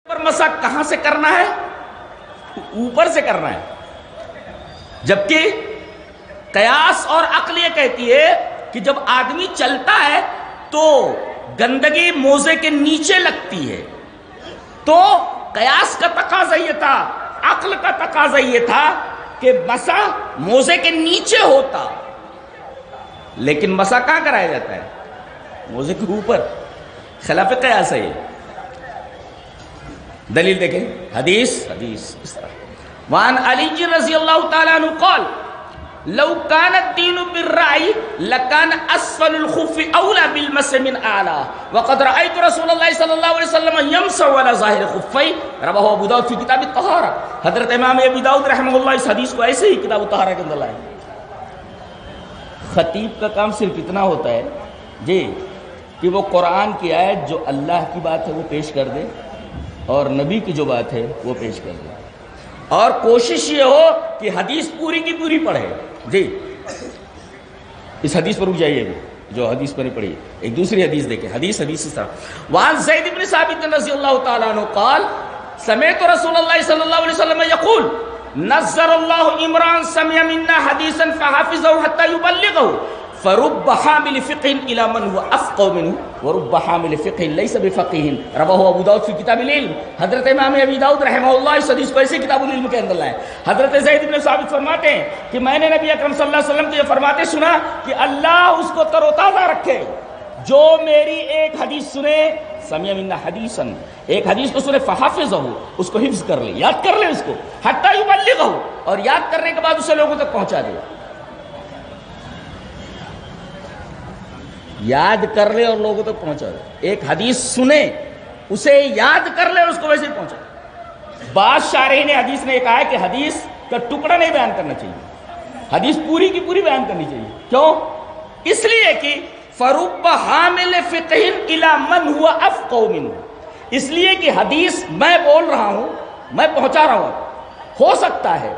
پر مسح کہاں سے کرنا ہے؟ اوپر سے کرنا ہے. جبکہ قیاس اور عقل یہ کہتی ہے کہ جب آدمی چلتا ہے تو گندگی موزے کے نیچے لگتی ہے. تو قیاس کا تقاضا یہ تھا، عقل کا تقاضا یہ تھا کہ مسح موزے کے نیچے ہوتا، لیکن مسح کہاں کرایا جاتا ہے؟ موزے کے اوپر. خلاف قیاس ہے یہ. دلیل دیکھیں، حدیث اس طرح وعن علی رضی اللہ تعالیٰ عنہ قال لو كان الدين بالرأي لكان اسفل الخف اولى بالمسح من اعلى وقد رايت رسول الله صلی اللہ علیہ وسلم يمسح على ظاهر خفيه رواه ابو داؤد في کتاب الطہارہ. حضرت امام ابو داؤد رحمہ اللہ اس حدیث کو ایسے ہی کتاب الطہارہ کے اندر لائے. خطیب کا کام صرف اتنا ہوتا ہے جی کہ وہ قرآن کی آیت جو اللہ کی بات ہے وہ پیش کر دے اور نبی کی جو بات ہے وہ پیش کر دے، اور کوشش یہ ہو کہ حدیث پوری کی پوری پڑھے. جی اس حدیث پر رک جائیے بھی جو حدیث پر پڑھی. ایک دوسری حدیث دیکھیں، حدیث اس طرح وعن زید بن ثابت رضی اللہ تعالیٰ عنہ قال سمعت رسول اللہ صلی اللہ علیہ وسلم یقول نظر اللہ عمران سمع منا حدیثا فحافظه حتى يبلغه فرب حامل فقه الى من هو افقه منه ورب حامل فقه ليس بفقيه رواه ابو داؤد في کتاب العلم. حضرت امام ابی داؤد رحمہ اللہ اس حدیث کو ایسے کتاب العلم کے اندر لائے. حضرت زید بن ثابت فرماتے ہیں کہ میں نے نبی اکرم صلی اللہ علیہ وسلم کو یہ فرماتے سنا کہ اللہ اس کو تر و تازہ رکھے جو میری ایک حدیث سنے، سمع منا حدیثا، ایک حدیث کو سنے فحافظه، اس کو حفظ کر لے، یاد کر لے اس کو، حتی یبلغه، اور یاد کرنے کے بعد اسے لوگوں تک پہنچا دے. یاد کر لے اور لوگوں تک پہنچا دے. ایک حدیث سنے، اسے یاد کر لے اور اس کو ویسے ہی پہنچا دے. بعض شارحین حدیث نے کہا ہے کہ حدیث کا ٹکڑا نہیں بیان کرنا چاہیے، حدیث پوری کی پوری بیان کرنی چاہیے. کیوں؟ اس لیے کہ فرب حامل فقہ الی من هو افقہ منہ، اس لیے کہ حدیث میں بول رہا ہوں، میں پہنچا رہا ہوں، ہو سکتا ہے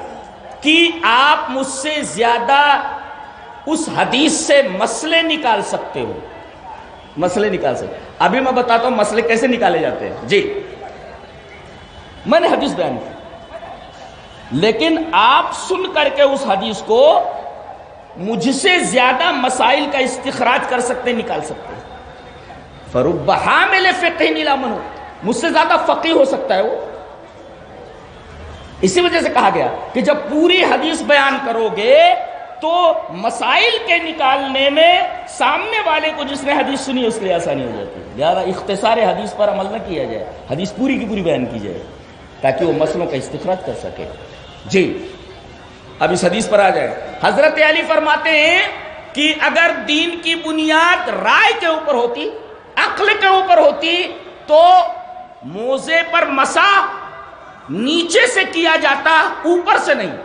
کہ آپ مجھ سے زیادہ اس حدیث سے مسئلے نکال سکتے ہو، مسئلے نکال سکتے. ابھی میں بتاتا ہوں مسئلے کیسے نکالے جاتے ہیں. جی میں نے حدیث بیان کی، لیکن آپ سن کر کے اس حدیث کو مجھ سے زیادہ مسائل کا استخراج کر سکتے، نکال سکتے. فرب حامل فقہ الی من، مجھ سے زیادہ فقیہ ہو سکتا ہے وہ. اسی وجہ سے کہا گیا کہ جب پوری حدیث بیان کرو گے تو مسائل کے نکالنے میں سامنے والے کو جس نے حدیث سنی اس کے لیے آسانی ہو جاتی ہے. لہذا اختصار حدیث پر عمل نہ کیا جائے، حدیث پوری کی پوری بیان کی جائے تاکہ وہ مسئلوں کا استخراج کر سکے. جی اب اس حدیث پر آ جائے. حضرت علی فرماتے ہیں کہ اگر دین کی بنیاد رائے کے اوپر ہوتی، عقل کے اوپر ہوتی، تو موزے پر مسح نیچے سے کیا جاتا، اوپر سے نہیں.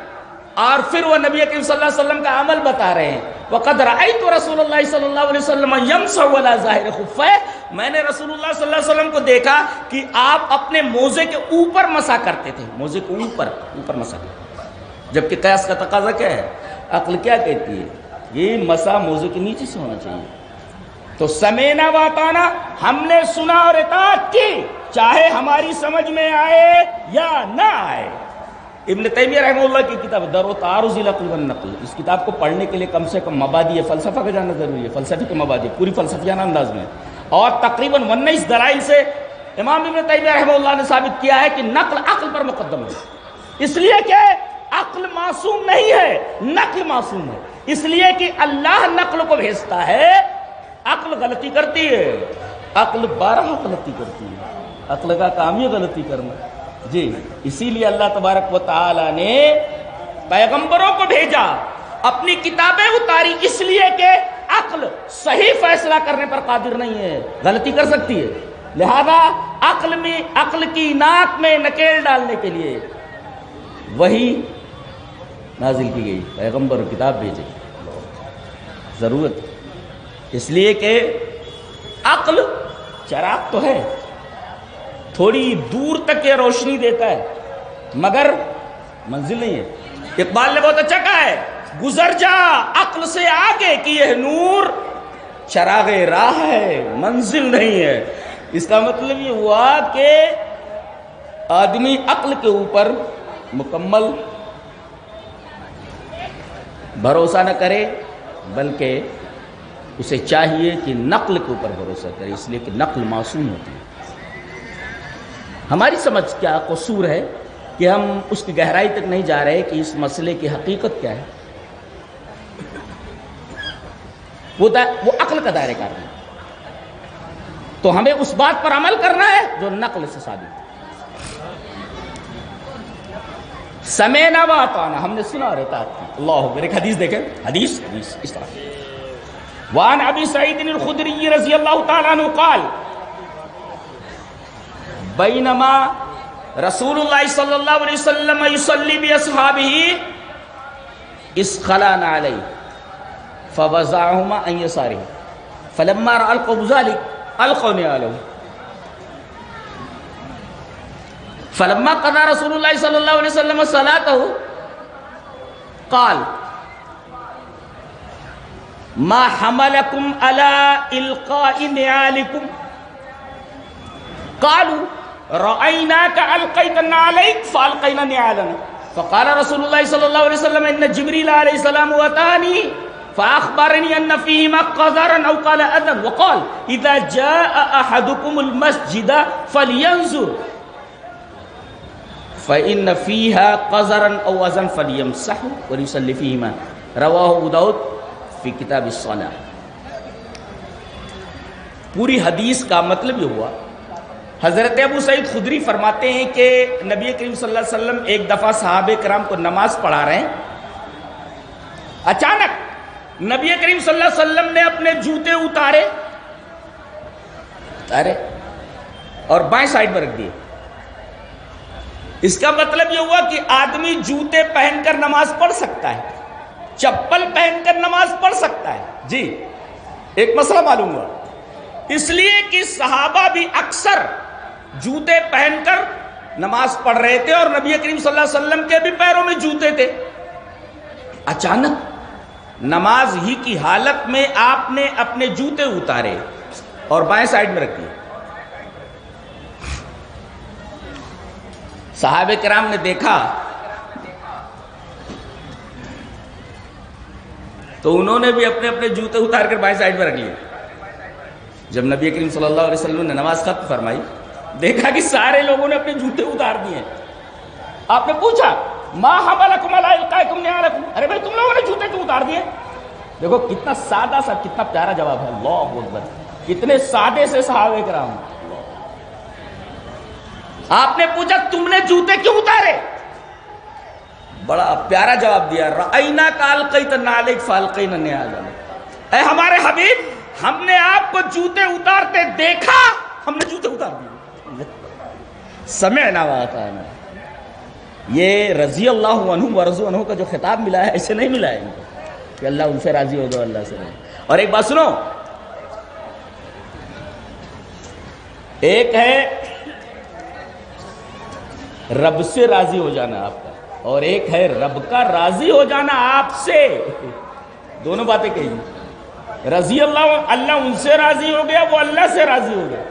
اور پھر وہ نبی کریم صلی اللہ علیہ وسلم کا عمل بتا رہے ہیں. وقد رأیت رسول اللہ صلی اللہ علیہ وسلم یمسح علی ظاہر خفہ، میں نے رسول اللہ صلی اللہ علیہ وسلم کو دیکھا کہ آپ اپنے موزے کے اوپر مسح کرتے تھے، موزے کے اوپر مسح کرتے. جبکہ قیاس کا تقاضا کیا ہے؟ عقل کیا کہتی ہے؟ یہ مسح موزے کے نیچے سے ہونا چاہیے. تو سمینا واتانا، ہم نے سنا اور اطاعت کی، چاہے ہماری سمجھ میں آئے یا نہ آئے. ابن تیمیہ رحمہ اللہ کی کتاب در و تعارض العقل والنقل، اس کتاب کو پڑھنے کے لیے کم سے کم مبادی فلسفہ کا جاننا ضروری ہے. فلسفے کے مبادی پوری فلسفیانہ انداز میں، اور تقریباً 19 دلائل سے امام ابن تیمیہ رحمہ اللہ نے ثابت کیا ہے کہ نقل عقل پر مقدم ہے. اس لیے کہ عقل معصوم نہیں ہے، نقل معصوم ہے. اس لیے کہ اللہ نقل کو بھیجتا ہے، عقل غلطی کرتی ہے، عقل 12 غلطی کرتی ہے. عقل کا کام یہ غلطی کرنا. جی اسی لیے اللہ تبارک و تعالی نے پیغمبروں کو بھیجا، اپنی کتابیں اتاری، اس لیے کہ عقل صحیح فیصلہ کرنے پر قادر نہیں ہے، غلطی کر سکتی ہے. لہذا عقل کی ناک میں نکیل ڈالنے کے لیے وہی نازل کی گئی، پیغمبر کتاب بھیجے. ضرورت اس لیے کہ عقل چراغ تو ہے، تھوڑی دور تک یہ روشنی دیتا ہے مگر منزل نہیں ہے. اقبال نے بہت اچھا کہا ہے، گزر جا عقل سے آگے کہ یہ نور چراغ راہ ہے، منزل نہیں ہے. اس کا مطلب یہ ہوا کہ آدمی عقل کے اوپر مکمل بھروسہ نہ کرے، بلکہ اسے چاہیے کہ نقل کے اوپر بھروسہ کرے، اس لیے کہ نقل معصوم ہوتی ہے۔ ہماری سمجھ کیا قصور ہے کہ ہم اس کی گہرائی تک نہیں جا رہے کہ اس مسئلے کی حقیقت کیا ہے۔ وہ عقل کا دائرہ کار ہے، تو ہمیں اس بات پر عمل کرنا ہے جو نقل سے ثابت ہے۔ سمعنا واطعنا، ہم نے سنا اور اطاعت کی۔ اللہ اکبر۔ ایک حدیث دیکھیں، حدیث اس طرح، وعن ابی سعید الخدری رضی اللہ تعالی عنہ قال بینما رسول اللہ صلی اللہ علیہ وسلم یصلی باصحابہ اذ خلعنا علیہ فوضعهما عن يساره فلما رأى القوم ذلك ألقوا نعالهم فلما قضى رسول الله صلى الله عليه وسلم صلاته قال ما حملكم على إلقاء نعالكم قالوا رأيناك ألقيت نعاليك فألقينا نعالنا فقال رسول الله صلى الله عليه وسلم إن جبريل عليه السلام أتاني فأخبرني أن فيهما قذرا أو قال أذى وقال إذا جاء أحدكم المسجد فلينظر فإن فيها قذرا أو أذى فليمسحه وليصلي فيهما رواه أبو داود فی کتاب الصلاة۔ پوری حدیث کا مطلب یہ ہوا، حضرت ابو سعید خدری فرماتے ہیں کہ نبی کریم صلی اللہ علیہ وسلم ایک دفعہ صحابہ کرام کو نماز پڑھا رہے ہیں، اچانک نبی کریم صلی اللہ علیہ وسلم نے اپنے جوتے اتارے اور بائیں سائڈ میں رکھ دیے۔ اس کا مطلب یہ ہوا کہ آدمی جوتے پہن کر نماز پڑھ سکتا ہے، چپل پہن کر نماز پڑھ سکتا ہے۔ جی ایک مسئلہ معلوم ہوا، اس لیے کہ صحابہ بھی اکثر جوتے پہن کر نماز پڑھ رہے تھے اور نبی کریم صلی اللہ علیہ وسلم کے بھی پیروں میں جوتے تھے۔ اچانک نماز ہی کی حالت میں آپ نے اپنے جوتے اتارے اور بائیں سائڈ میں رکھ دیے۔ صحابہ کرام نے دیکھا تو انہوں نے بھی اپنے اپنے جوتے اتار کر بائیں سائڈ میں رکھ لیے۔ جب نبی کریم صلی اللہ علیہ وسلم نے نماز ختم فرمائی، دیکھا کہ سارے لوگوں نے اپنے جوتے اتار دیے۔ آپ نے پوچھا ما حملکم علی القائکم نعالکم، ارے بھائی تم لوگوں نے جوتے کیوں اتار دیے؟ دیکھو کتنا سادہ سا، کتنا پیارا جواب ہے۔ اللہ اکبر، کتنے سادے سے صحابہ کرام۔ آپ نے پوچھا تم نے جوتے کیوں اتارے؟ بڑا پیارا جواب دیا، رأیناک القیت نعلیک فالقینا نعالنا، اے ہمارے حبیب ہم نے آپ کو جوتے اتارتے دیکھا، ہم نے جوتے اتار دیے۔ سمعنا واطعنا، یہ رضی اللہ عنہ ورضوا عنہ کا جو خطاب ملا ہے ایسے نہیں ملا ہے ان کو کہ اللہ ان سے راضی ہو، دو اللہ سے راضی۔ اور ایک بات سنو، ایک ہے رب سے راضی ہو جانا آپ کا، اور ایک ہے رب کا راضی ہو جانا آپ سے۔ دونوں باتیں کہیں، رضی اللہ ان سے راضی ہو گیا، وہ اللہ سے راضی ہو گیا۔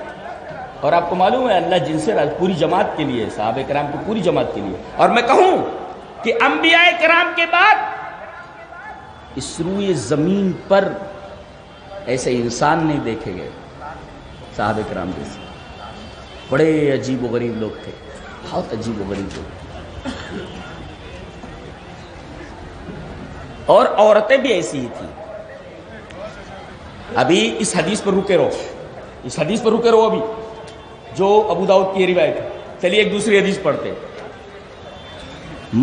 اور آپ کو معلوم ہے اللہ جن سے راضی پوری جماعت کے لیے، صحابہ کرام کی پوری جماعت کے لیے۔ اور میں کہوں کہ انبیاء کرام کے بعد اس روئے زمین پر ایسے انسان نہیں دیکھے گئے صحابہ کرام جیسے۔ بڑے عجیب و غریب لوگ تھے، بہت عجیب و غریب لوگ تھے، اور عورتیں بھی ایسی ہی تھیں۔ ابھی اس حدیث پر رکے رہو، اس حدیث پر رکے رہو ابھی جو ابو داؤد کی روایت ہے۔ چلیے ایک دوسری حدیث پڑھتے ہیں۔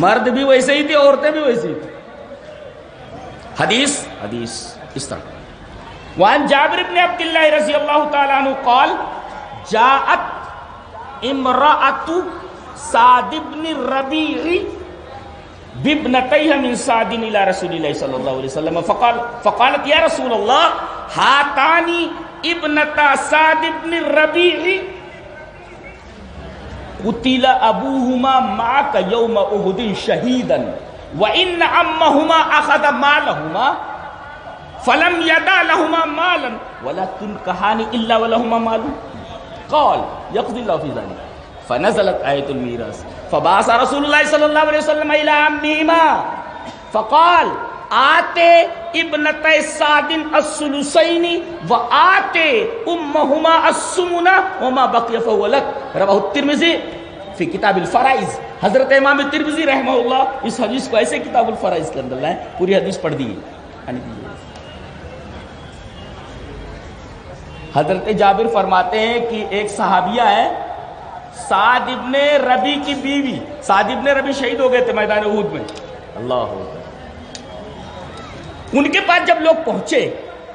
مرد بھی ویسے ہی تھے، عورتیں بھی ویسے ہی تھیں۔ حدیث اس طرح، وعن جابر بن عبد اللہ رضی اللہ تعالی عنہ قال جاءت امرأة سعد بن الربیع بابنتیها من سعد الى رسول اللہ صلی اللہ علیہ وسلم فقالت یا رسول اللہ ہاتانی ابنتا سعد بن الربیع قتل ابوهما معك يوم احد شهيدا وان عمهما اخذ مالهما فلم يدع لهما مالا ولا تنكحان الا ولهما مال قال يقضي الله في ذلك فنزلت آیت المیراث فبعث رسول اللہ صلی اللہ علیہ وسلم الی عمہما فقال آتے ابنت سعد الثلثین وآتے امہما الثمن وما بقی فهو لک، رواہ الترمذی فی کتاب الفرائض۔ حضرت امام ترمذی رحمہ اللہ اس حدیث کو ایسے کتاب الفرائض کے اندر لائیں، پوری حدیث پڑھ دی۔ حضرت جابر فرماتے ہیں کہ ایک صحابیہ ہے سعد ابن ربی کی بیوی، سعد ابن ربی شہید ہو گئے تھے میدان احد میں، اللہ اکبر۔ ان کے پاس جب لوگ پہنچے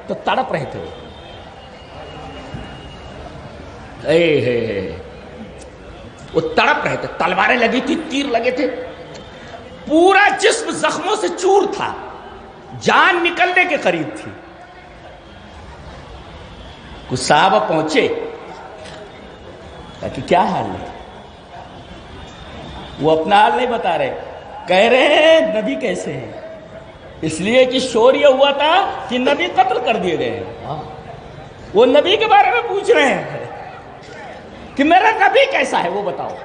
تو تڑپ رہے تھے، وہ تڑپ رہے تھے، تلواریں لگی تھی، تیر لگے تھے، پورا جسم زخموں سے چور تھا، جان نکلنے کے قریب تھی۔ کچھ صحابہ پہنچے کہ کیا حال ہے؟ وہ اپنا حال نہیں بتا رہے، کہہ رہے ہیں نبی کیسے ہیں، اس لیے کہ شور یہ ہوا تھا کہ نبی قتل کر دیے گئے ہیں۔ وہ نبی کے بارے میں پوچھ رہے ہیں کہ میرا نبی کیسا ہے وہ بتاؤ۔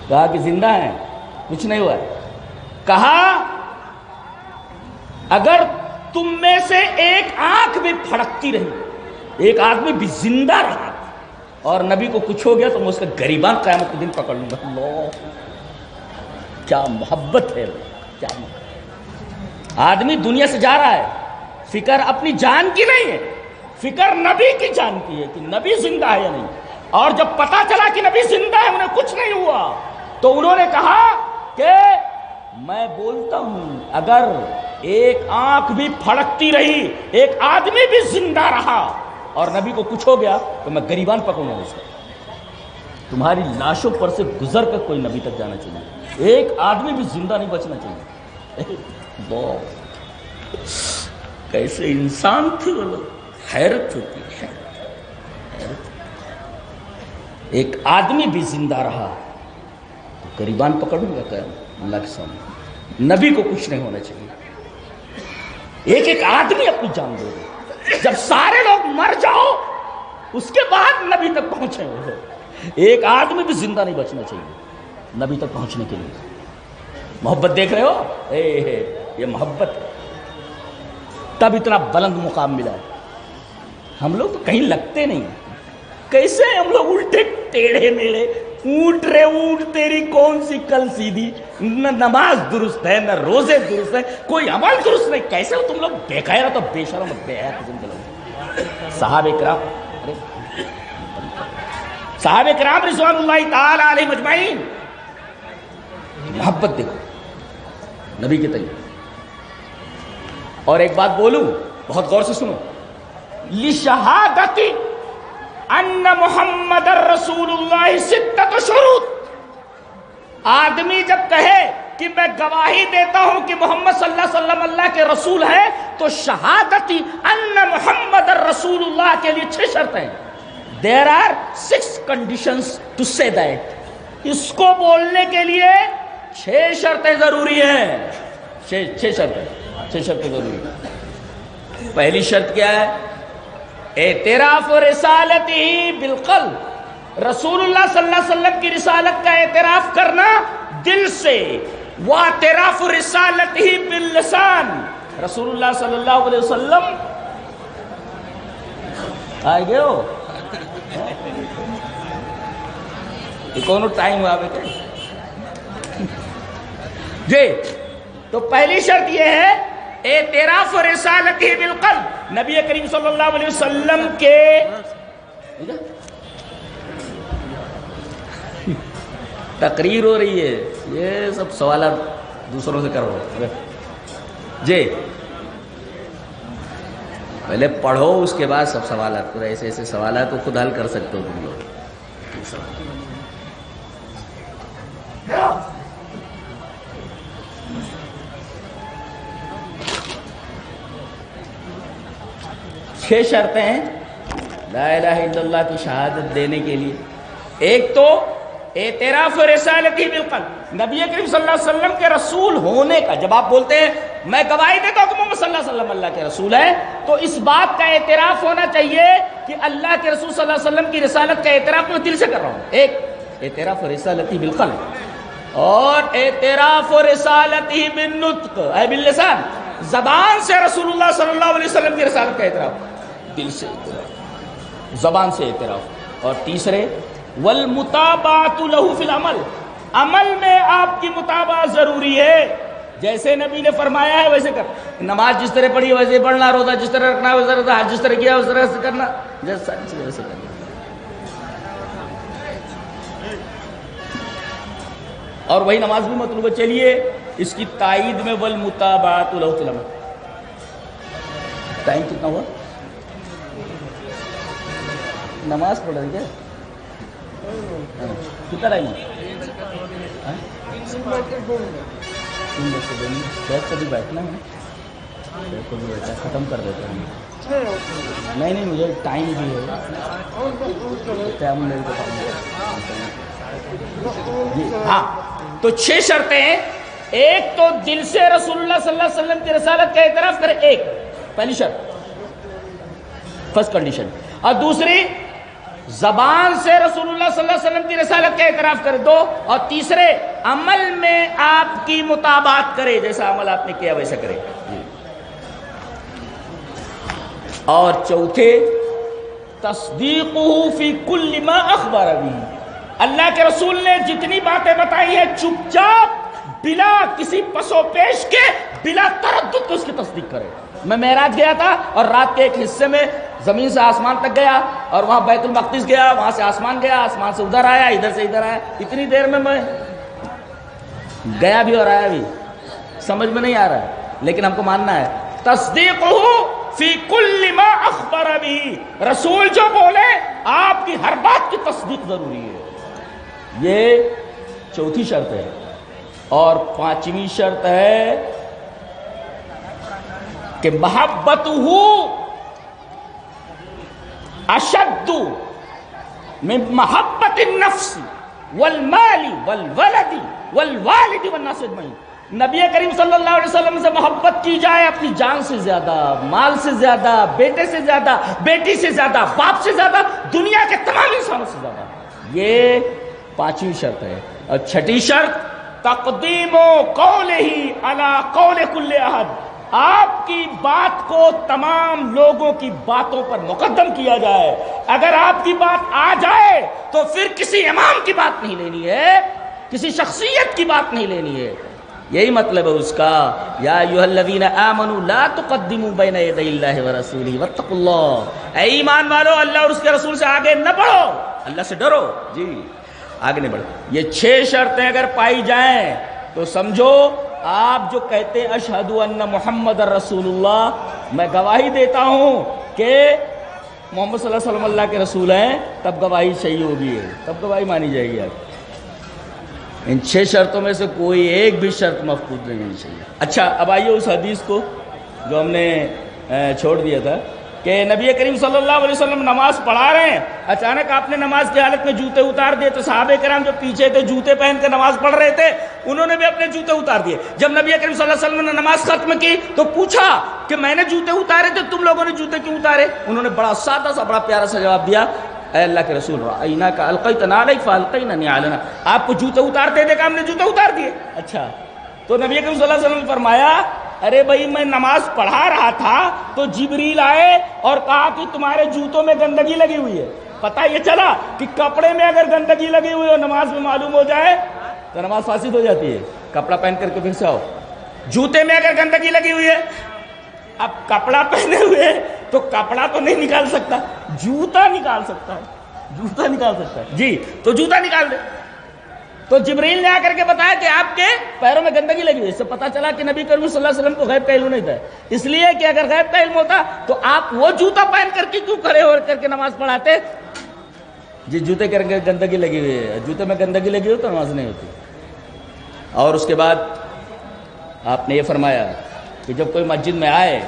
کہا کہ زندہ ہے، کچھ نہیں ہوا ہے۔ کہا اگر تم میں سے ایک آنکھ بھی پھڑکتی رہی، ایک آدمی بھی زندہ رہا اور نبی کو کچھ ہو گیا تو میں اس کا گریبان قیامت کے دن پکڑ لوں گا۔ اللہ کیا محبت ہے، کیا محبت۔ آدمی دنیا سے جا رہا ہے، فکر اپنی جان کی نہیں ہے، فکر نبی کی جان کی ہے کہ نبی زندہ ہے یا نہیں۔ اور جب پتا چلا کہ نبی زندہ ہے، انہیں کچھ نہیں ہوا، تو انہوں نے کہا کہ میں بولتا ہوں اگر ایک آنکھ بھی پھڑکتی رہی، ایک آدمی بھی زندہ رہا اور نبی کو کچھ ہو گیا تو میں گریبان پکڑوں گا اس کا۔ تمہاری لاشوں پر سے گزر کر کوئی نبی تک جانا چاہیے، ایک آدمی بھی زندہ نہیں بچنا چاہیے۔ کیسے انسان تھے وہ لوگ، حیرت ہوتی ہے، حیرت۔ ایک آدمی بھی زندہ رہا تو گریبان پکڑوں گا کہ اللہ کے سامنے، نبی کو کچھ نہیں ہونا چاہیے۔ ایک ایک آدمی اپنی جان دے دے، جب سارے لوگ مر جاؤ اس کے بعد نبی تک پہنچے وہ، ایک آدمی بھی زندہ نہیں بچنا چاہیے نبی تک پہنچنے کے لیے۔ محبت دیکھ رہے ہو، یہ محبت ہے، تب اتنا بلند مقام ملا ہے۔ ہم لوگ تو کہیں لگتے نہیں، کیسے ہم لوگ الٹے ٹیڑھے میڑے، اونٹ رے اونٹ تیری کون سی کل سیدھی، نہ نماز درست ہے نہ روزے درست ہے، کوئی عمل درست نہیں، کیسے ہو تم لوگ بے غیرت اور بے شرم اور بے حیا قسم کے لوگ۔ صحابہ کرام رضوان اللہ تعالی علیہم اجمعین، محبت دیکھو نبی کے طریقے۔ اور ایک بات بولوں، بہت غور سے سنو، لشہادت ان محمد رسول اللہ ستۃ شروط، آدمی جب کہے کہ میں گواہی دیتا ہوں کہ محمد صلی اللہ علیہ وسلم اللہ کے رسول ہے، تو شہادت ان محمد رسول اللہ کے لیے 6 شرطیں ہیں۔ There are 6 conditions to say that، اس کو بولنے کے لیے 6 شرطیں ضروری ہیں، 6 شرطیں ضروری ہیں۔ پہلی شرط کیا ہے؟ اعتراف رسالتہ بالقلب، رسول اللہ صلی اللہ علیہ وسلم کی رسالت کا اعتراف کرنا دل سے، واعتراف رسالتہ باللسان، رسول اللہ صلی اللہ علیہ وسلم آئے گئے ہو کونو ٹائم آوے جی۔ تو پہلی شرط یہ ہے اعتراف رسالتہ بالقلب، نبی کریم صلی اللہ علیہ وسلم کے تقریر ہو رہی ہے، یہ سب سوالات دوسروں سے کرو جی، پہلے پڑھو اس کے بعد سب سوالات کرو، ایسے ایسے سوالات تو خود حل کر سکتے ہو تم لوگ۔ 6 شرطیں ہیں لا الہ الا اللہ کی شہادت دینے کے لیے۔ ایک تو اعتراف رسالتہ بالقلب، نبی کریم صلی اللہ علیہ وسلم کے رسول ہونے کا، جب آپ بولتے ہیں میں گواہی دیتا ہوں کہ محمد صلی اللہ علیہ وسلم اللہ کے رسول ہیں، تو اس بات کا اعتراف ہونا چاہیے کہ اللہ کے رسول صلی اللہ علیہ وسلم کی رسالت کا اعتراف میں دل سے کر رہا ہوں. ایک اعتراف رسالتی بالقلب اور اعتراف رسالتی بالنطق اے باللسان، زبان سے رسول اللہ صلی اللہ علیہ وسلم کی رسالت کا اعتراف، دل سے اعتراف، زبان سے اعتراف. اور تیسرے والمتابعۃ لہ فی العمل، عمل میں آپ کی متابعت ضروری ہے. جیسے نبی نے فرمایا ہے ویسے کر، نماز جس طرح پڑھی ویسے ہی پڑھنا، روزہ جس طرح رکھنا ویسے رکھنا، حج جس طرح کیا اس طرح سے کرنا، جیسے ساری چیزیں ویسے کرنا. اور وہی نماز بھی مطلوب ہے. چلیے اس کی تائید میں والمتابعۃ لہ فی العمل. ٹائم کتنا ہوا؟ نماز پڑھ رہی کیا؟ کتنا ٹائم ہے؟ شاید کبھی بیٹھنا ہے، ختم کر دیتے ہیں. نہیں مجھے ٹائم بھی ہے. ہاں تو 6 شرطیں ہیں. ایک تو دل سے رسول اللہ صلی اللہ علیہ وسلم کی رسالت کا اعتراف کرے، ایک پہلی شرط، فرسٹ کنڈیشن. اور دوسری زبان سے رسول اللہ صلی اللہ علیہ وسلم کی رسالت کا اعتراف کرے، 2. اور تیسرے عمل میں آپ کی مطابعت کرے، جیسا عمل آپ نے کیا ویسا کرے. اور چوتھے تصدیقہ فی کل ما اخبر بہ، اللہ کے رسول نے جتنی باتیں بتائی ہیں چپ چاپ بلا کسی پس و پیش کے، بلا تردد تو اس کی تصدیق کرے. میں معراج گیا تھا اور رات کے ایک حصے میں زمین سے آسمان تک گیا اور وہاں بیت المقدس گیا، وہاں سے آسمان گیا، آسمان سے ادھر آیا، ادھر سے ادھر آیا. اتنی دیر میں گیا بھی اور آیا بھی، سمجھ میں نہیں آ رہا ہے، لیکن ہم کو ماننا ہے. تصدیقہ فی کل ما اخبر بہ، رسول جو بولے آپ کی ہر بات کی تصدیق ضروری ہے. یہ چوتھی شرط ہے. اور 5ویں شرط ہے کہ محبتہ اشد من محبت النفس والمال والولد والوالد والناس اجمعین. نبی کریم صلی اللہ علیہ وسلم سے محبت کی جائے اپنی جان سے زیادہ، مال سے زیادہ، بیٹے سے زیادہ، بیٹی سے زیادہ، باپ سے زیادہ، دنیا کے تمام انسانوں سے زیادہ. یہ 5ویں شرط ہے. اور 6ٹھی شرط تقدیم قولہ علی قول کل احد، آپ کی بات کو تمام لوگوں کی باتوں پر مقدم کیا جائے. اگر آپ کی بات آ جائے تو پھر کسی امام کی بات نہیں لینی ہے، کسی شخصیت کی بات نہیں لینی ہے. یہی مطلب ہے اس کا یا ایھا الذین آمنوا لا تقدموا بین یدی اللہ ورسولہ واتقوا اللہ. اے ایمان والو، اللہ اور اس کے رسول سے آگے نہ بڑھو، اللہ سے ڈرو. جی آگے نہیں بڑھو. یہ 6 شرطیں اگر پائی جائیں تو سمجھو آپ جو کہتے ہیں اشہد ان محمد رسول اللہ، میں گواہی دیتا ہوں کہ محمد صلی اللہ علیہ وسلم اللہ کے رسول ہیں، تب گواہی صحیح ہوگی، تب گواہی مانی جائے گی. آپ ان 6 شرطوں میں سے کوئی ایک بھی شرط مفقود نہیں ہونی چاہیے. اچھا اب آئیے اس حدیث کو جو ہم نے چھوڑ دیا تھا کہ نبی کریم صلی اللہ علیہ وسلم نماز پڑھا رہے ہیں، اچانک آپ نے نماز کی حالت میں جوتے اتار دیے. تو صحابہ کرام جو پیچھے تھے جوتے پہن کے نماز پڑھ رہے تھے، انہوں نے بھی اپنے جوتے اتار دیے. جب نبی کریم صلی اللہ علیہ وسلم نے نماز ختم کی تو پوچھا کہ میں نے جوتے اتارے تھے، تم لوگوں نے جوتے کیوں اتارے؟ انہوں نے بڑا سادہ سا بڑا پیارا سا جواب دیا، اے اللہ کے رسول رأیناک القیت نعلیک فالقینا نعالنا، آپ کو جوتے اتارتے دیکھا ہم نے جوتے اتار دیے. اچھا تو نبی کریم صلی اللہ علیہ وسلم نے فرمایا ارے بھائی میں نماز پڑھا رہا تھا تو جبریل آئے اور کہا کہ تمہارے جوتوں میں گندگی لگی ہوئی ہے. پتہ یہ چلا کہ کپڑے میں اگر گندگی لگی ہوئی اور نماز میں معلوم ہو جائے تو نماز فاسد ہو جاتی ہے. کپڑا پہن کر کے پھر سے آؤ. جوتے میں اگر گندگی لگی ہوئی ہے، اب کپڑا پہنے ہوئے تو کپڑا تو نہیں نکال سکتا، جوتا نکال سکتا ہے، جوتا نکال سکتا ہے. جی تو جوتا نکال دے. تو جبریل نے آ کر کے بتایا کہ آپ کے پیروں میں گندگی لگی ہوئی. اس سے پتہ چلا کہ نبی کریم صلی اللہ علیہ وسلم کو غیب کا علم نہیں تھا. اس لیے کہ اگر غیب کا علم ہوتا تو آپ وہ جوتا پہن کر کے کیوں کھڑے ہو کر کے نماز پڑھاتے؟ جی جوتے کر کے گندگی لگی ہوئی ہے، جوتے میں گندگی لگی ہوئی تو نماز نہیں ہوتی. اور اس کے بعد آپ نے یہ فرمایا کہ جب کوئی مسجد میں آئے،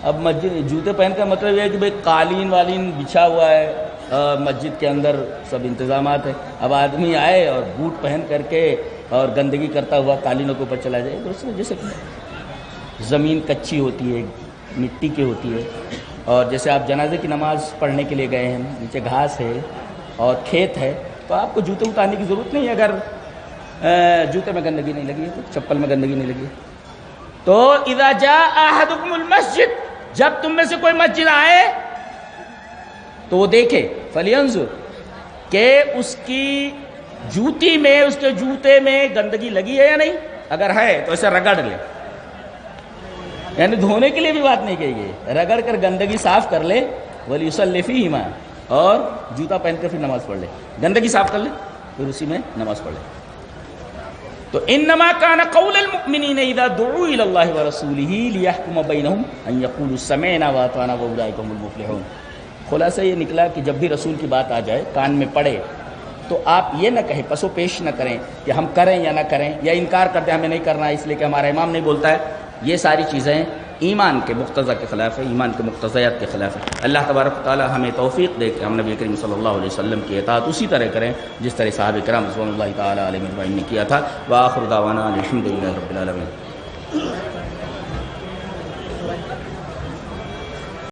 اب مسجد جوتے پہن کا مطلب یہ ہے کہ بھائی قالین والین بچھا ہوا ہے مسجد کے اندر سب انتظامات ہیں. اب آدمی آئے اور بوٹ پہن کر کے اور گندگی کرتا ہوا قالینوں کے اوپر چلا جائے تو اس میں جیسے زمین کچی ہوتی ہے، مٹی کی ہوتی ہے، اور جیسے آپ جنازے کی نماز پڑھنے کے لیے گئے ہیں، نیچے گھاس ہے اور کھیت ہے، تو آپ کو جوتے اتارنے کی ضرورت نہیں ہے. اگر جوتے میں گندگی نہیں لگی ہے تو چپل میں گندگی نہیں لگی ہے. تو اذا جاء احدکم المسجد، جب تم میں سے کوئی مسجد آئے تو وہ دیکھے، فلینظر، کہ اس کی جوتی میں، اس کے جوتے میں گندگی لگی ہے یا نہیں. اگر ہے تو اسے رگڑ لے، یعنی دھونے کے لیے بھی بات نہیں کہی گئی، رگڑ کر گندگی صاف کر لے. ولیصلی فیہما، اور جوتا پہن کر پھر نماز پڑھ لے، گندگی صاف کر لے پھر اسی میں نماز پڑھ لے. تو انما کان قول المؤمنین اذا دعوا الی اللہ ورسولہ لیحکم بینہم ان یقولوا سمعنا واطعنا واولئک هم المفلحون. خلاصہ یہ نکلا کہ جب بھی رسول کی بات آ جائے، کان میں پڑے، تو آپ یہ نہ کہیں، پس و پیش نہ کریں کہ ہم کریں یا نہ کریں، یا انکار کرتے ہیں ہمیں نہیں کرنا اس لیے کہ ہمارا امام نہیں بولتا ہے. یہ ساری چیزیں ایمان کے مقتضیٰ کے خلاف ہے، ایمان کے مقتضیات کے خلاف ہے. اللہ تبارک و تعالی ہمیں توفیق دے کہ ہم نبی کریم صلی اللہ علیہ وسلم کی اطاعت اسی طرح کریں جس طرح صحابہ کرام رضوان اللہ تعالی علیہم اجمعین نے کیا تھا. وآخر دعوانا الحمد للہ رب العالمین.